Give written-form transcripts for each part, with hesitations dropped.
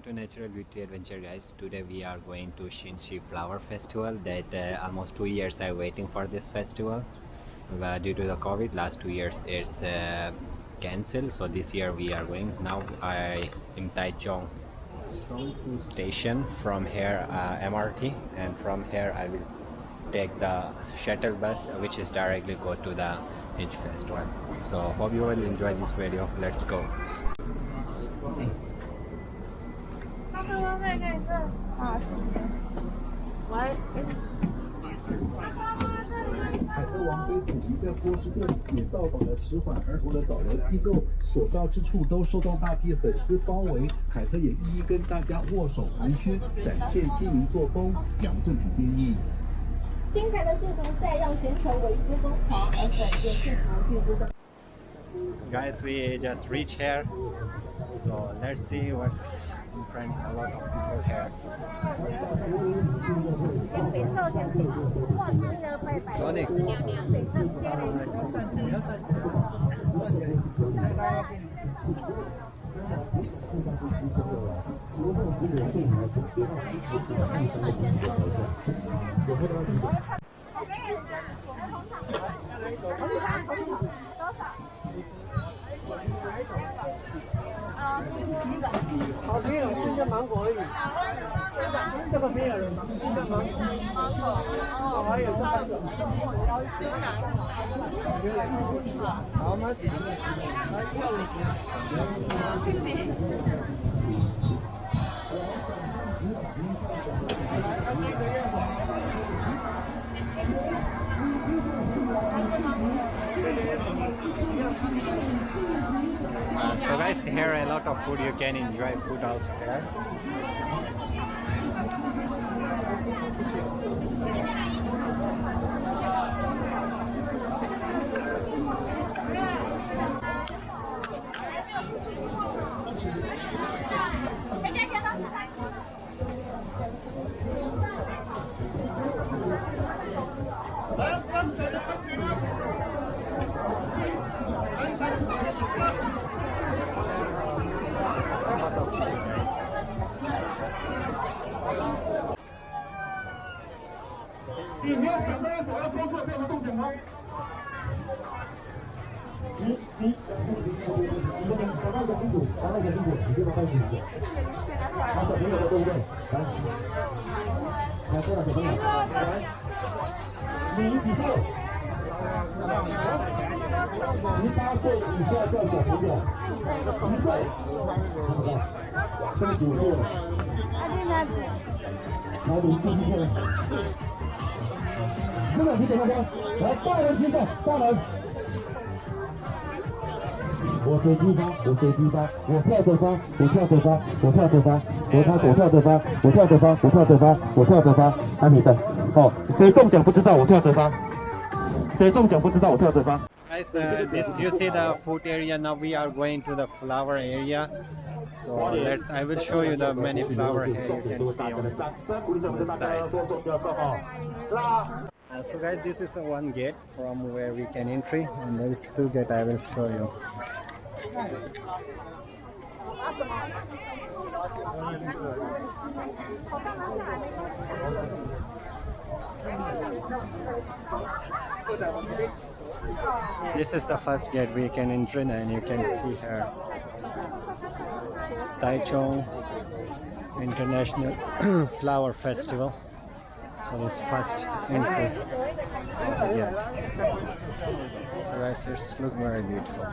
to Natural Beauty Adventure, guys. Today we are going to Xinshe Flower Festival. That almost 2 years I'm waiting for this festival. Due to the COVID, last 2 years it's cancelled. So this year we are going. Now I in Taichung station. From here MRT, and from here I will take the shuttle bus, which is directly go to the Xinshe Festival. So hope you will enjoy this video. Let's go. 海特王妃此行在波士顿也造访了迟缓而活的早疗机构，所到之处都受到大批粉丝包围。海特也一一跟大家握手寒暄，展现精明作风。杨正平编译。精彩的试毒赛让全球为之疯狂，而本届世足预估的。 Guys, we just reached here, so let's see what's in front. A lot of people here. Sonic.好，没有，现在芒果而已。这个没有了，现在芒果。哦，还有这个。好吗？So guys, here a lot of food. You can enjoy food out here.你没有想到要走到抽出来变成重点吗？你找到一个辛苦，找到一个辛苦，你就把它辛苦。拿小朋友的对不对？来，来，过来小朋友，来，你比赛。18岁以下叫小朋友，10岁，看不到，35岁了。来，你继续下。 这个你等大家，来大人听着，大人。我随机发，我随机发，我跳着发，我跳着发，我跳着发，我跳着发，我跳着发，我跳着发，我跳着发。啊，你的，哦，谁中奖不知道，我跳着发。谁中奖不知道，我跳着发。Guys, this you see the food area. Now we are going to the flower area. So let's. I will show you the many flower here. You can see on the side. So guys, this is one gate from where we can entry, and there is 2 gates. I will show you. This is the first gate we can enter, and you can see here Taichung International Flower Festival. So this first entry. Yeah. So guys, it's look very beautiful.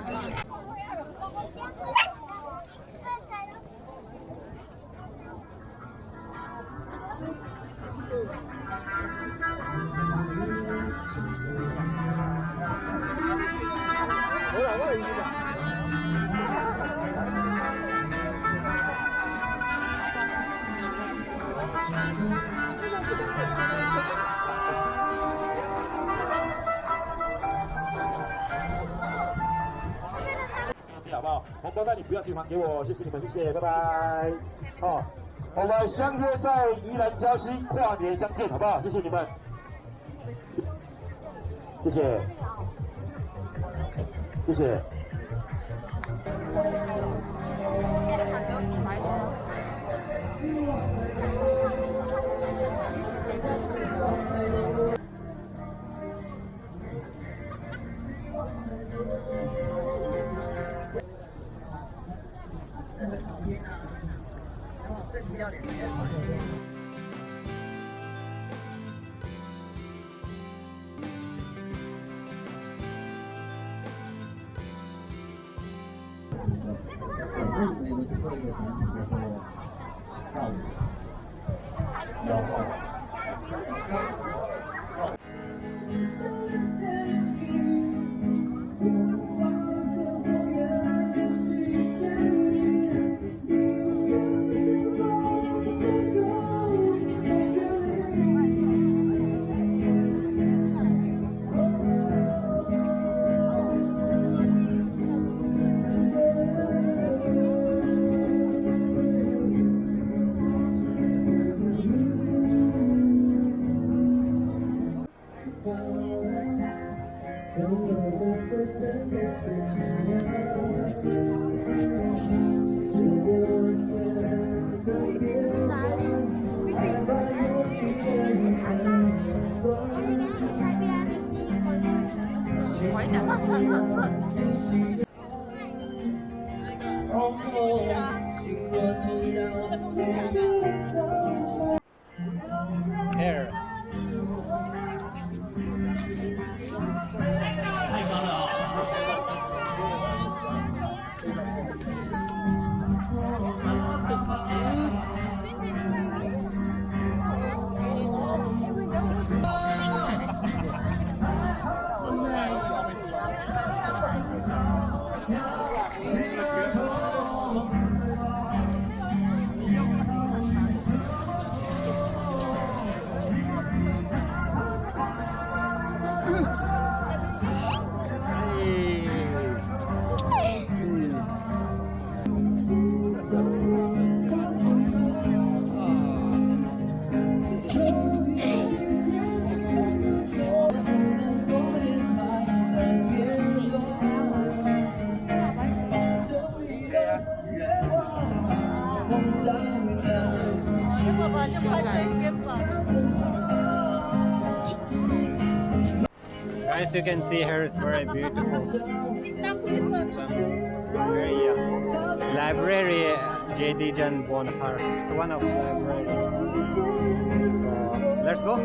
红包袋你不要听还给我，谢谢你们，谢谢，拜拜。好，我们相约在宜兰礁溪跨年相见，好不好？谢谢你们，谢谢，谢谢。Hair. Guys, you can see here it's very beautiful. Very library JD Jan Bonhar. It's one of the library. So, let's go.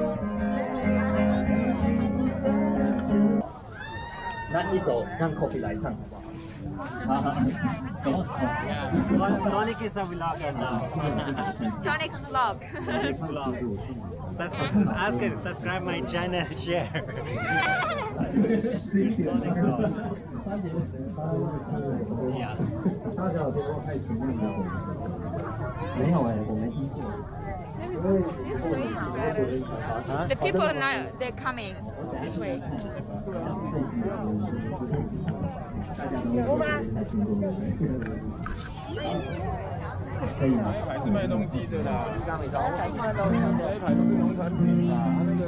那一首让 Coffee 来唱好不好？怎么？ Sonic is a vlogger now. Sonic's vlog. Sonic's vlog. Ask it, subscribe my channel, share. Sonic vlog. Yeah. 大家有多少太前面的？没有哎，我没听过。 The people now they're coming this way. 可以吗？还是卖东西的啦，那一排都是农产品啦，那个。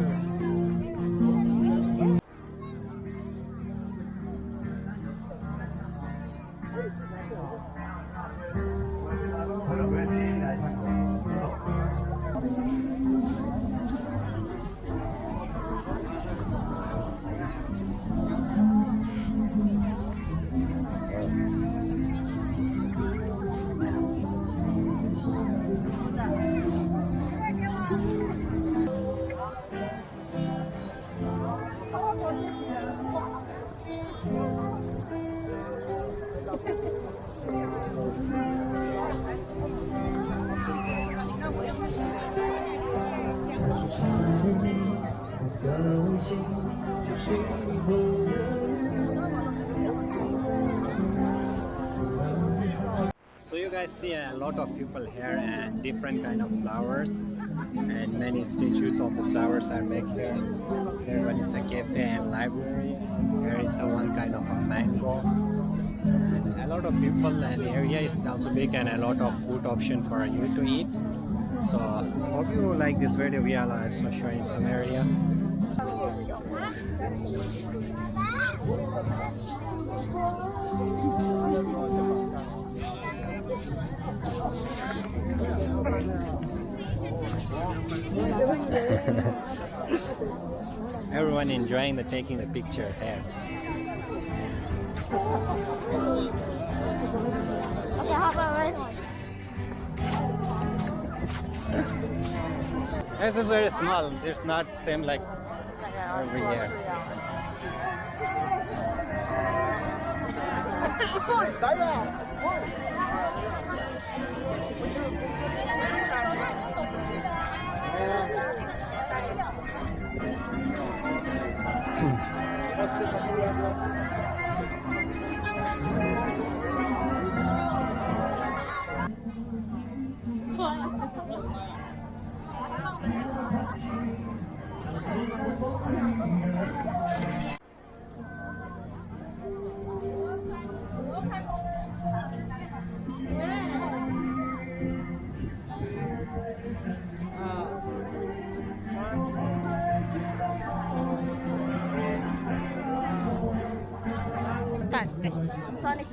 So you guys see a lot of people here and different kind of flowers and many statues of the flowers are made here. There one is a cafe and library. There is one kind of a mango. And a lot of people and the area is also big and a lot of food option for you to eat. So hope you like this video. We are also showing some area. Everyone enjoying the taking the picture here. Okay, how about This is very small. It's not same like every year. 来了。Sorry.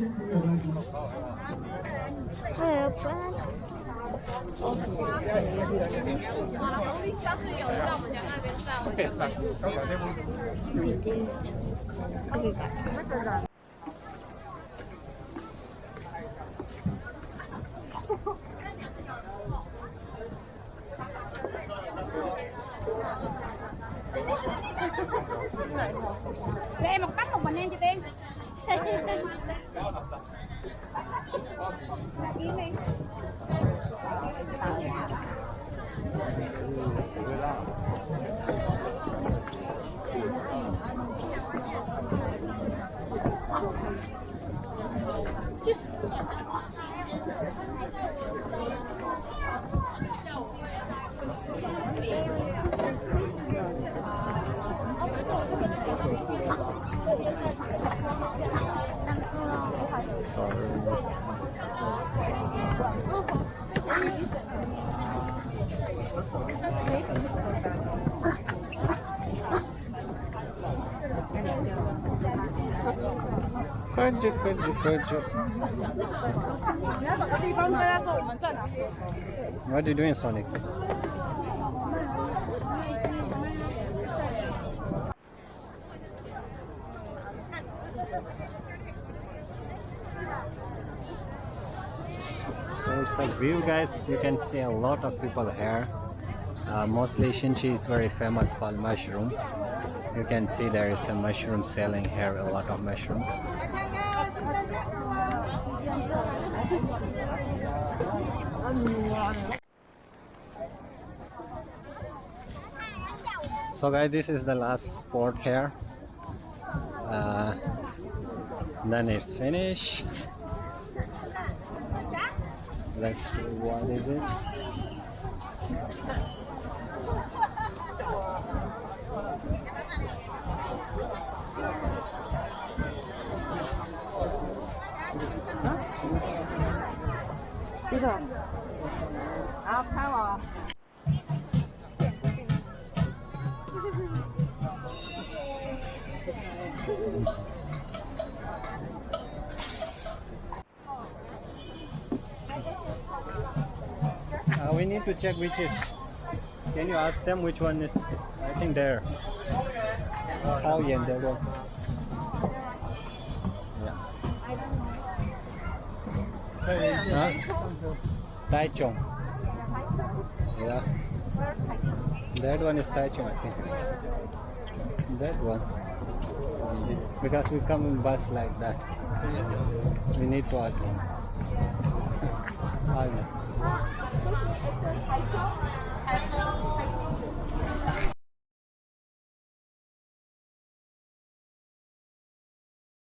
上次有人在我们家那边站，我就để em một cách một mình em chị Tiên. Good job. 你要找个地方跟他说我们在哪。What are you doing, Sonic? So it's a view, guys. You can see a lot of people here. Mostly Xinshe is very famous for mushroom. You can see there is a mushroom selling here, a lot of mushrooms. So guys, this is the last spot here. Then it's finished. Let's see, what is it? We need to check which is. Can you ask them which one is? I think there. Oh yeah, there one. Yeah. Huh? Taichung. Yeah. That one is Taichung, I think. That one. Because we come in bus like that. We need to ask them. Oh, yeah.